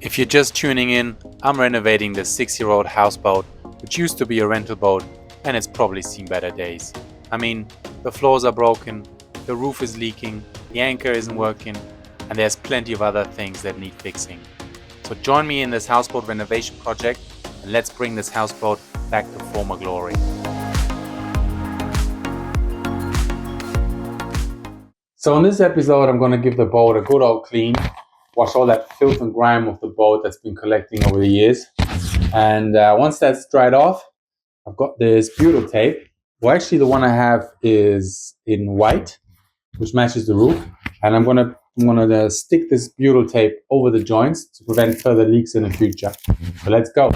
If you're just tuning in, I'm renovating this 6-year-old houseboat, which used to be a rental boat, and it's probably seen better days. I mean, the floors are broken, the roof is leaking, the anchor isn't working, and there's plenty of other things that need fixing. So join me in this houseboat renovation project, and let's bring this houseboat back to former glory. So in this episode, I'm going to give the boat a good old clean, wash all that filth and grime off the boat that's been collecting over the years. And once that's dried off, I've got this butyl tape. Well, actually, the one I have is in white, which matches the roof. And I'm gonna stick this butyl tape over the joints to prevent further leaks in the future. So let's go.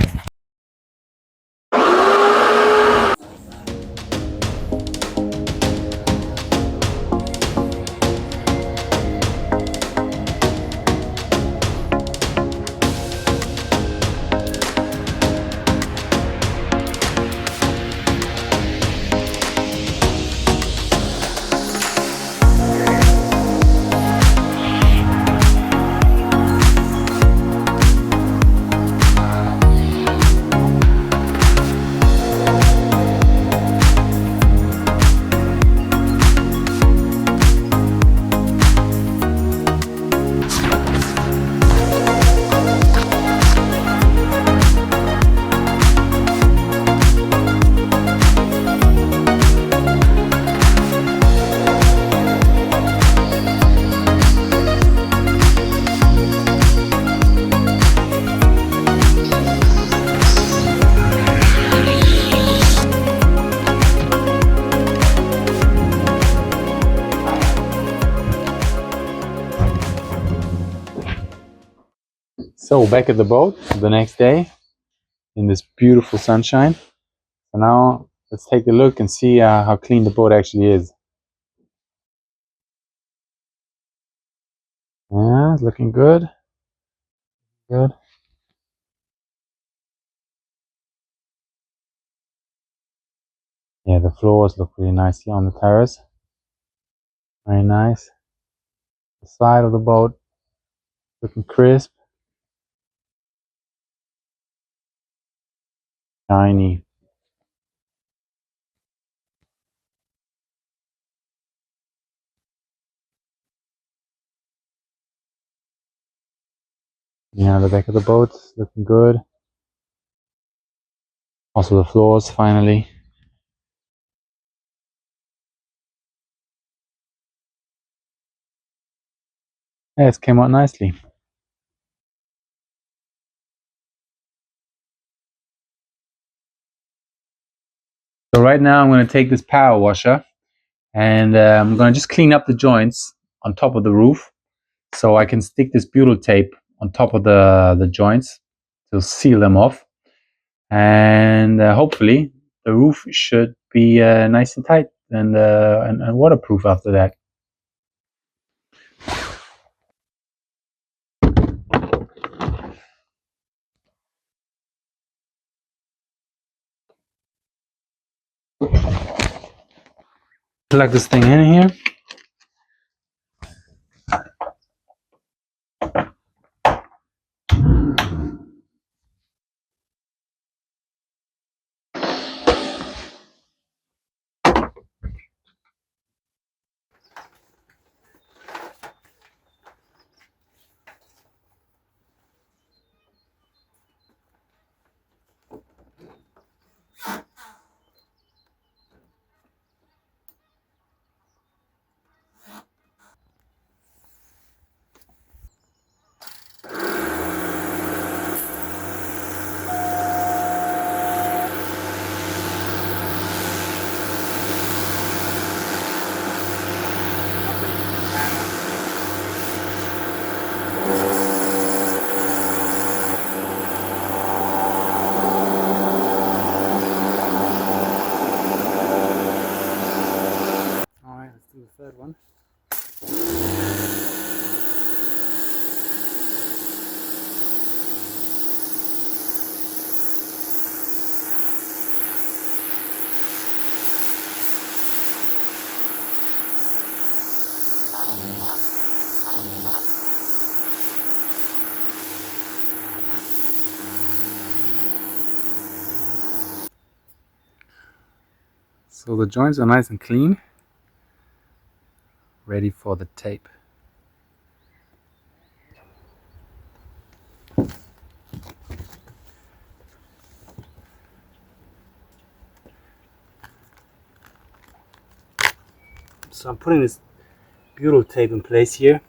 So back at the boat the next day in this beautiful sunshine. So now let's take a look and see how clean the boat actually is. Yeah, it's looking good. Good. Yeah, the floors look really nice here on the terrace. Very nice. The side of the boat looking crisp, shiny. Yeah, the back of the boat looking good. Also the floors finally. Yeah, it came out nicely. So right now I'm going to take this power washer and I'm going to just clean up the joints on top of the roof, so I can stick this butyl tape on top of the joints to seal them off, and hopefully the roof should be nice and tight and waterproof after that. Plug this thing in here. So the joints are nice and clean, ready for the tape. So I'm putting this butyl tape in place here,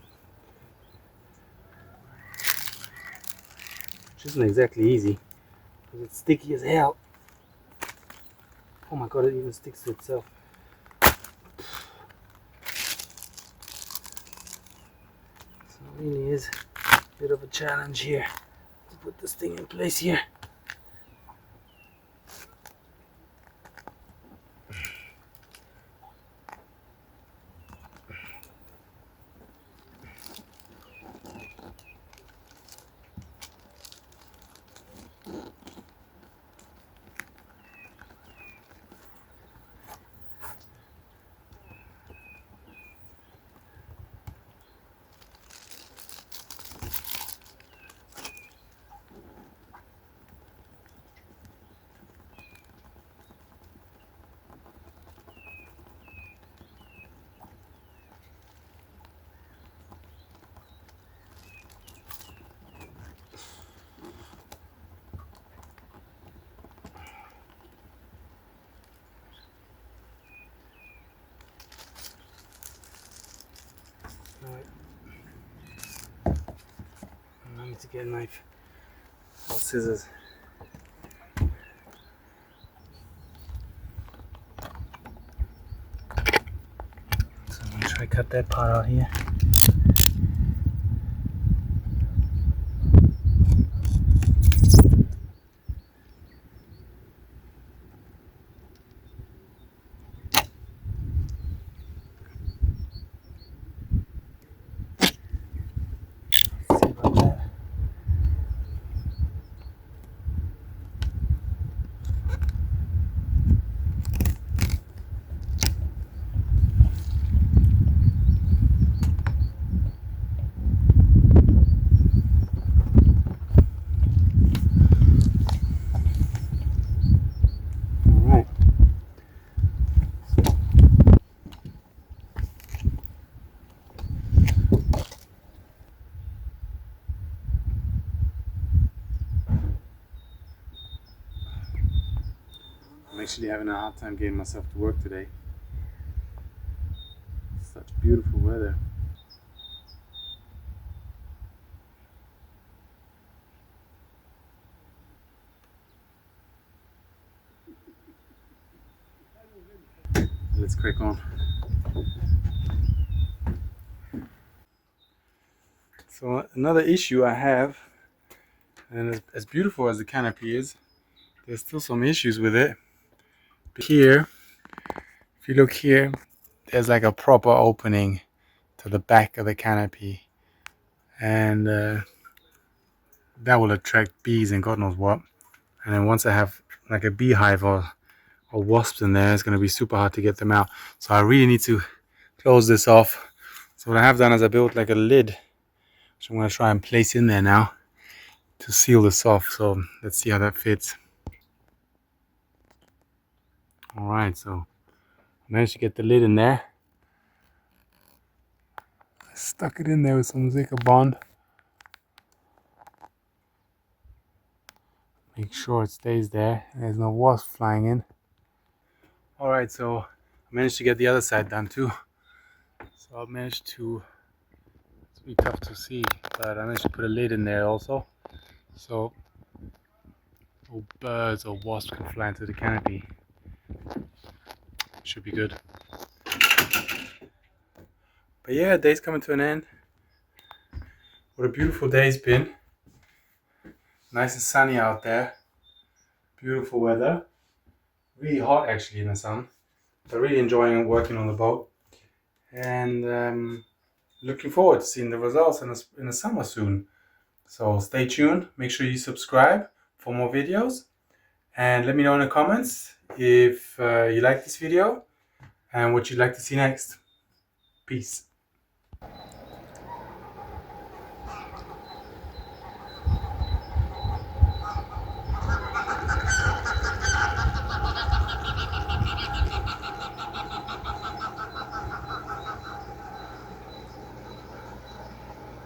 which isn't exactly easy because it's sticky as hell. Oh my god, it even sticks to itself. So it really is a bit of a challenge here to put this thing in place here. Alright. I need to get a knife or scissors. So I'm going to try to cut that part out here. See about that. Alright. I'm actually having a hard time getting myself to work today. Such beautiful weather. Let's crack on. So another issue I have, and as beautiful as the canopy is, there's still some issues with it. Here, if you look here, there's like a proper opening to the back of the canopy, and that will attract bees and God knows what. And then once I have like a beehive or wasps in there, it's going to be super hard to get them out. So I really need to close this off. So what I have done is I built like a lid, which I'm going to try and place in there now to seal this off. So let's see how that fits. Alright, so I managed to get the lid in there. I stuck it in there with some Zika Bond. Make sure it stays there. There's no wasp flying in. Alright, so I managed to get the other side done too. So I managed to, it's really tough to see, but I managed to put a lid in there also. So no birds or wasps can fly into the canopy. Should be good. But yeah, day's coming to an end. What a beautiful day it's been. Nice and sunny out there. Beautiful weather. Really hot actually in the sun. But really enjoying working on the boat. And looking forward to seeing the results in the summer soon. So stay tuned. Make sure you subscribe for more videos. And let me know in the comments if you like this video and what you'd like to see next. Peace.